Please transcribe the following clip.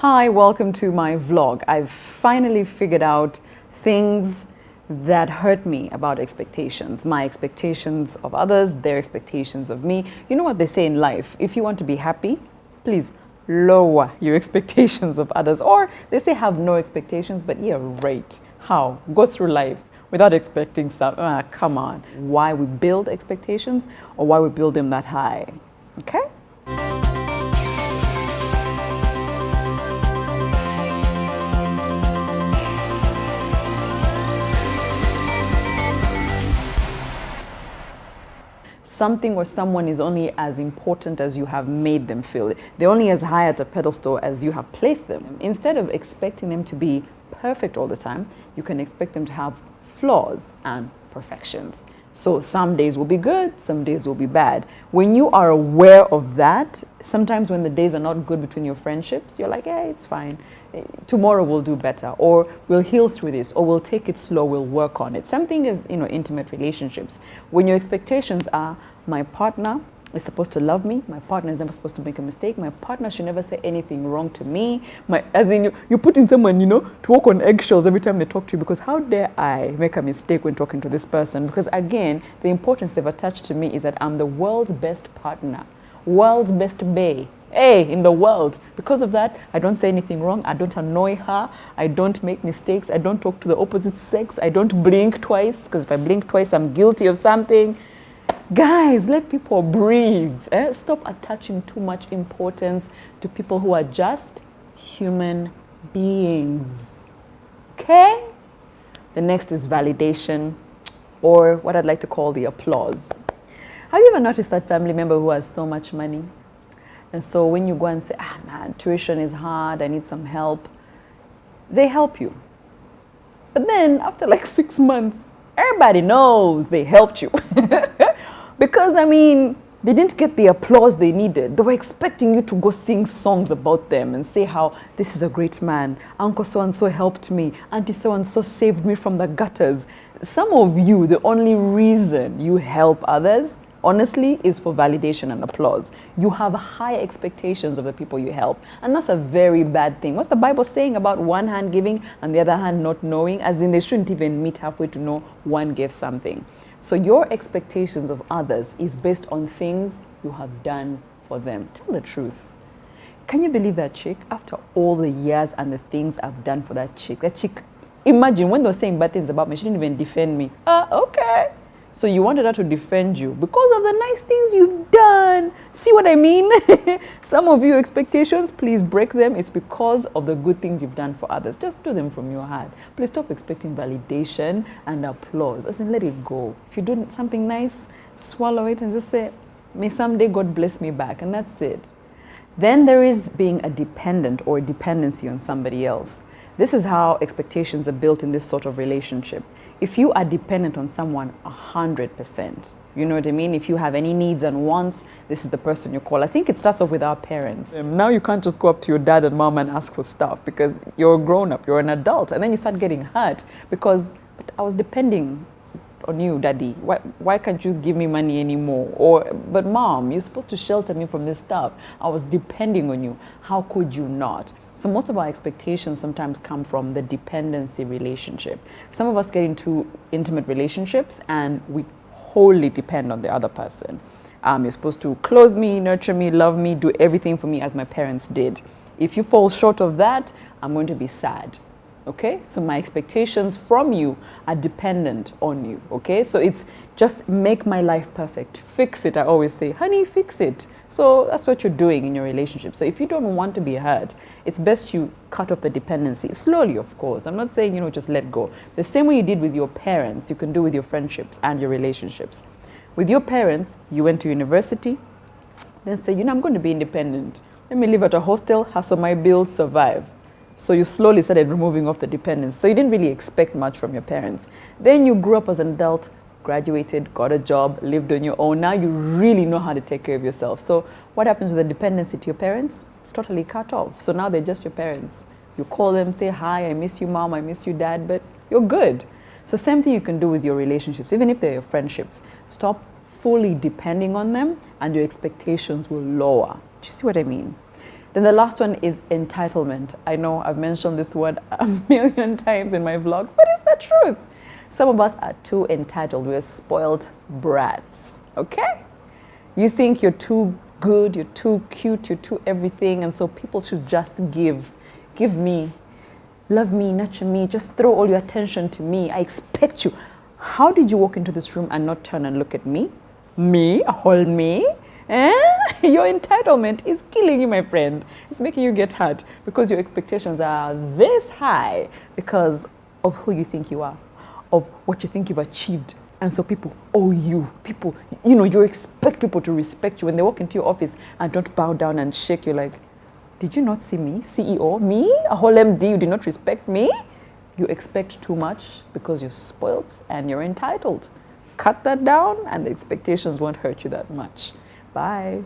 Hi, welcome to my vlog. I've finally figured out things that hurt me about expectations. My expectations of others, their expectations of me. You know what they say in life? If you want to be happy, please lower your expectations of others. Or they say have no expectations, but yeah, right. How? Go through life without expecting something. Come on. Why we build expectations or why we build them that high. Okay? Something or someone is only as important as you have made them feel. They're only as high at a pedestal as you have placed them. Instead of expecting them to be perfect all the time, you can expect them to have flaws and perfections. So some days will be good, some days will be bad. When you are aware of that, sometimes when the days are not good between your friendships, you're like, hey, it's fine. Tomorrow we'll do better, or we'll heal through this, or we'll take it slow, we'll work on it. Something is, intimate relationships. When your expectations are, my partner is supposed to love me, my partner is never supposed to make a mistake, my partner should never say anything wrong to me, as in you put in someone, to walk on eggshells every time they talk to you, because how dare I make a mistake when talking to this person? Because again, the importance they've attached to me is that I'm the world's best partner, world's best bae. Hey, in the world. Because of that, I don't say anything wrong. I don't annoy her. I don't make mistakes. I don't talk to the opposite sex. I don't blink twice, because if I blink twice, I'm guilty of something. Guys, let people breathe. Stop attaching too much importance to people who are just human beings. Okay? The next is validation, or what I'd like to call the applause. Have you ever noticed that family member who has so much money? And so when you go and say, man, tuition is hard, I need some help, they help you. But then after like 6 months, everybody knows they helped you. Because, they didn't get the applause they needed. They were expecting you to go sing songs about them and say how this is a great man. Uncle so-and-so helped me. Auntie so-and-so saved me from the gutters. Some of you, the only reason you help others, honestly, is for validation and applause. You have high expectations of the people you help. And that's a very bad thing. What's the Bible saying about one hand giving and the other hand not knowing? As in, they shouldn't even meet halfway to know one gave something. So your expectations of others is based on things you have done for them. Tell the truth. Can you believe that chick? After all the years and the things I've done for that chick, imagine when they were saying bad things about me, she didn't even defend me. Okay. So you wanted her to defend you because of the nice things you've done. See what I mean? Some of your expectations, please break them. It's because of the good things you've done for others. Just do them from your heart. Please stop expecting validation and applause. As in, let it go. If you do something nice, swallow it and just say, may someday God bless me back. And that's it. Then there is being a dependent or a dependency on somebody else. This is how expectations are built in this sort of relationship. If you are dependent on someone 100%, you know what I mean? If you have any needs and wants, this is the person you call. I think it starts off with our parents. Now you can't just go up to your dad and mom and ask for stuff because you're a grown up, you're an adult. And then you start getting hurt because but I was depending on you, daddy. Why can't you give me money anymore? Or, but mom, you're supposed to shelter me from this stuff. I was depending on you. How could you not? So most of our expectations sometimes come from the dependency relationship. Some of us get into intimate relationships and we wholly depend on the other person. You're supposed to clothe me, nurture me, love me, do everything for me as my parents did. If you fall short of that, I'm going to be sad. Okay, so my expectations from you are dependent on you. Okay, so it's just make my life perfect. Fix it, I always say, honey, fix it. So that's what you're doing in your relationship. So if you don't want to be hurt, it's best you cut off the dependency. Slowly, of course. I'm not saying, just let go. The same way you did with your parents, you can do with your friendships and your relationships. With your parents, you went to university, then say, I'm going to be independent. Let me live at a hostel, hustle my bills, survive. So you slowly started removing off the dependence. So you didn't really expect much from your parents. Then you grew up as an adult, graduated, got a job, lived on your own. Now you really know how to take care of yourself. So what happens with the dependency to your parents? It's totally cut off. So now they're just your parents. You call them, say, hi, I miss you, mom, I miss you, dad, but you're good. So same thing you can do with your relationships, even if they're your friendships. Stop fully depending on them and your expectations will lower. Do you see what I mean? Then the last one is entitlement. I know I've mentioned this word a million times in my vlogs, but it's the truth. Some of us are too entitled. We're spoiled brats, okay? You think you're too good, you're too cute, you're too everything, and so people should just give. Give me, love me, nurture me, just throw all your attention to me. I expect you. How did you walk into this room and not turn and look at me? Me? Hold me? Eh? Your entitlement is killing you, my friend. It's making you get hurt because your expectations are this high because of who you think you are, of what you think you've achieved. And so people owe you. People, you expect people to respect you. When they walk into your office and don't bow down and shake, you're like, did you not see me? CEO? Me? A whole MD? You did not respect me? You expect too much because you're spoiled and you're entitled. Cut that down and the expectations won't hurt you that much. Bye.